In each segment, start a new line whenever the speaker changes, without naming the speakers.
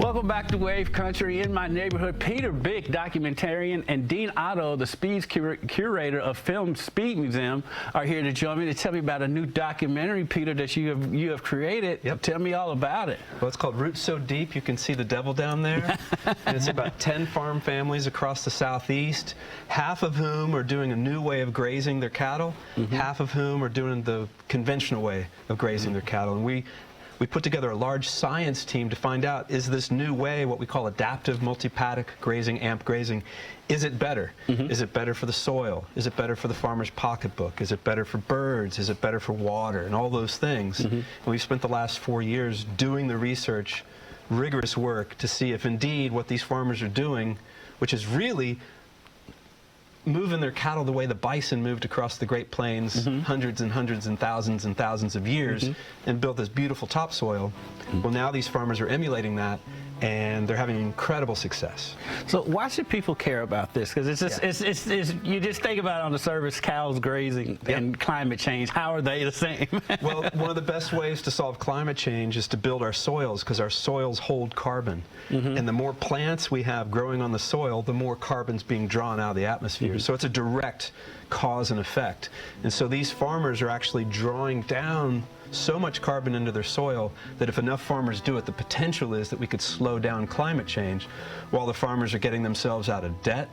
Welcome back to Wave Country. In my neighborhood, Peter Byck, documentarian, and Dean Otto, the Speed's curator of Film Speed Museum, are here to join me to tell me about a new documentary, Peter, that you have created.
Yep.
Tell me all about it.
Well, it's called Roots So Deep, You Can See the Devil Down There. And it's about 10 farm families across the Southeast, half of whom are doing a new way of grazing their cattle, half of whom are doing the conventional way of grazing their cattle. And we put together a large science team to find out, is this new way, what we call adaptive multi-paddock grazing, AMP grazing, is it better? Is it better for the soil? Is it better for the farmer's pocketbook? Is it better for birds? Is it better for water? And all those things. And we've spent the last 4 years doing the research, rigorous work, to see if indeed what these farmers are doing, which is really moving their cattle the way the bison moved across the Great Plains hundreds and hundreds and thousands of years and built this beautiful topsoil. Well, now these farmers are emulating that, and they're having incredible success.
So why should people care about this? Because it's just, you just think about it on the surface, cows grazing and climate change. How are they the same?
Well, one of the best ways to solve climate change is to build our soils, because our soils hold carbon. And the more plants we have growing on the soil, the more carbon's being drawn out of the atmosphere. So it's a direct cause and effect. And so these farmers are actually drawing down so much carbon into their soil that if enough farmers do it, the potential is that we could slow down climate change while the farmers are getting themselves out of debt,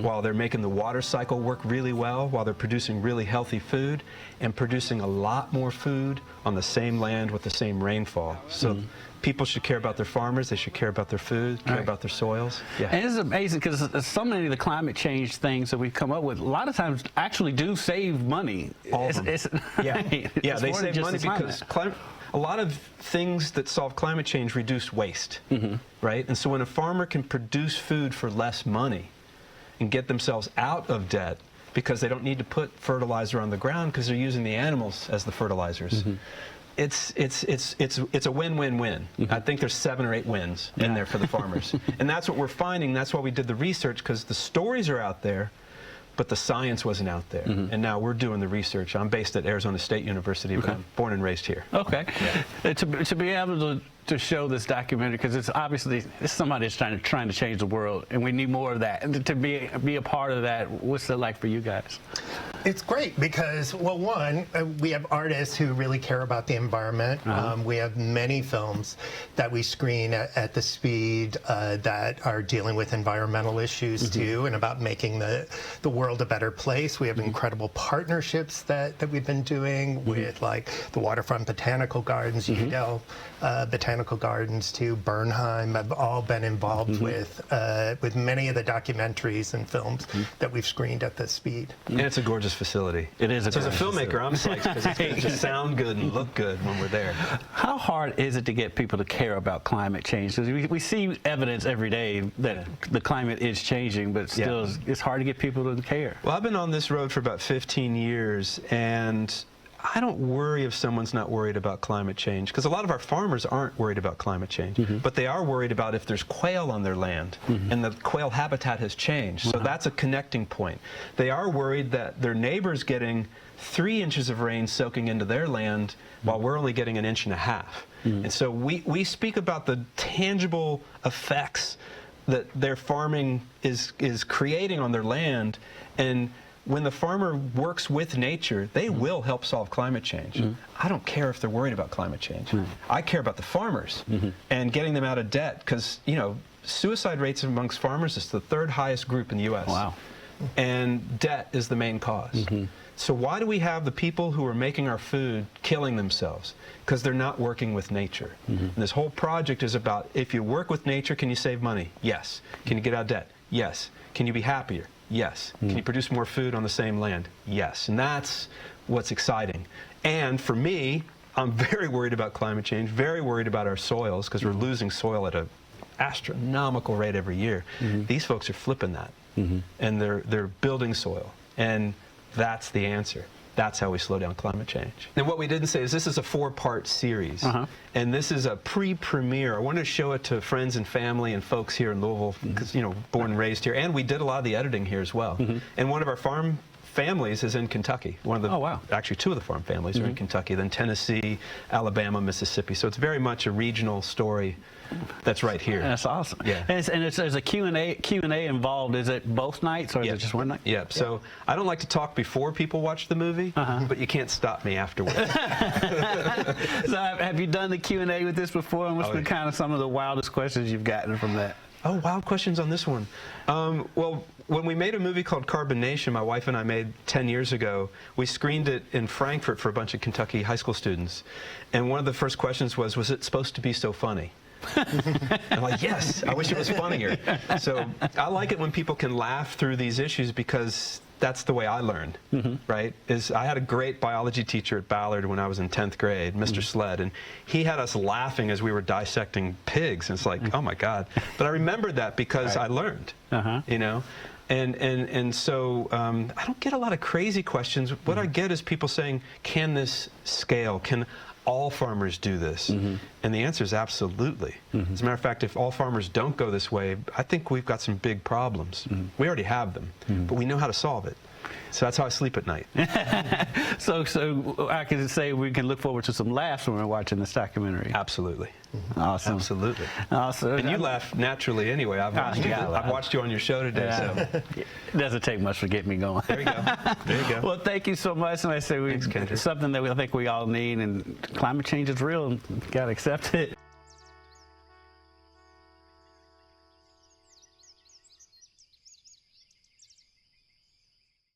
while they're making the water cycle work really well, while they're producing really healthy food and producing a lot more food on the same land with the same rainfall. So people should care about their farmers, they should care about their food, care about their soils.
And it's amazing because so many of the climate change things that we've come up with, a lot of times actually do save money.
All of them. They save money because a lot of things that solve climate change reduce waste, right? And so when a farmer can produce food for less money and get themselves out of debt because they don't need to put fertilizer on the ground because they're using the animals as the fertilizers, it's a win-win-win. I think there's 7 or 8 wins in there for the farmers. And that's what we're finding. That's why we did the research, because the stories are out there, but the science wasn't out there. And now we're doing the research. I'm based at Arizona State University, but I'm born and raised here.
To be able to show this documentary, because it's obviously somebody that's trying to change the world, and we need more of that. And to be a part of that, what's it like for you guys?
It's great because, well, one, we have artists who really care about the environment. We have many films that we screen at the Speed that are dealing with environmental issues too, and about making the world a better place. We have incredible partnerships that we've been doing with, like, the Waterfront Botanical Gardens, Udell Botanical Gardens too, Bernheim. Have all been involved with many of the documentaries and films that we've screened at the Speed.
And it's a gorgeous facility.
It is.
So as a filmmaker, I'm psyched because it's going to just sound good and look good when we're there.
How hard is it to get people to care about climate change? Because we see evidence every day that the climate is changing, but still it's hard to get people to care.
Well, I've been on this road for about 15 years, and I don't worry if someone's not worried about climate change, because a lot of our farmers aren't worried about climate change, but they are worried about if there's quail on their land and the quail habitat has changed. So that's a connecting point. They are worried that their neighbor's getting 3 inches of rain soaking into their land while we're only getting 1.5 inches. And so we speak about the tangible effects that their farming is creating on their land, and when the farmer works with nature, they will help solve climate change. I don't care if they're worried about climate change. I care about the farmers and getting them out of debt, because, you know, suicide rates amongst farmers is the 3rd highest group in the U.S.
Wow.
And debt is the main cause. So why do we have the people who are making our food killing themselves? Because they're not working with nature. And this whole project is about, if you work with nature, can you save money? Yes. Can you get out of debt? Yes. Can you be happier? Yes. Can you produce more food on the same land? Yes. And that's what's exciting. And for me, I'm very worried about climate change, very worried about our soils, because we're losing soil at an astronomical rate every year. These folks are flipping that, and they're building soil, and that's the answer. That's how we slow down climate change. And what we didn't say is this is a 4-part series, and this is a pre-premiere. I wanted to show it to friends and family and folks here in Louisville, because, you know, born and raised here, and we did a lot of the editing here as well. And one of our farm families is in Kentucky. One of the,
oh, wow.
Actually, two of the farm families are in Kentucky, then Tennessee, Alabama, Mississippi. So it's very much a regional story that's right here.
That's awesome.
Yeah.
And there's a Q&A involved. Is it both nights or is it just one night?
Yeah. So I don't like to talk before people watch the movie, but you can't stop me afterwards.
So have you done the Q&A with this before? And what's been kind of some of the wildest questions you've gotten from that?
Oh, wild questions on this one. Well, when we made a movie called Carbonation, my wife and I made 10 years ago, we screened it in Frankfurt for a bunch of Kentucky high school students. And one of the first questions was it supposed to be so funny? I'm like, yes, I wish it was funnier. So I like it when people can laugh through these issues because that's the way I learned, right? I had a great biology teacher at Ballard when I was in 10th grade, Mr. Sled, and he had us laughing as we were dissecting pigs. And it's like, oh my God. But I remembered that because I learned, you know? And so I don't get a lot of crazy questions. What I get is people saying, can this scale? Can all farmers do this? And the answer is absolutely. As a matter of fact, if all farmers don't go this way, I think we've got some big problems. We already have them, but we know how to solve it. So that's how I sleep at night.
So I can say we can look forward to some laughs when we're watching this documentary.
Absolutely.
Awesome.
Absolutely.
Awesome.
And you laugh naturally anyway. I've watched you on your show today.
Yeah.
So.
It doesn't take much to get me going.
There you go. There you go.
Well, thank you so much. And I say it's something that I think we all need, and climate change is real, and got to accept it.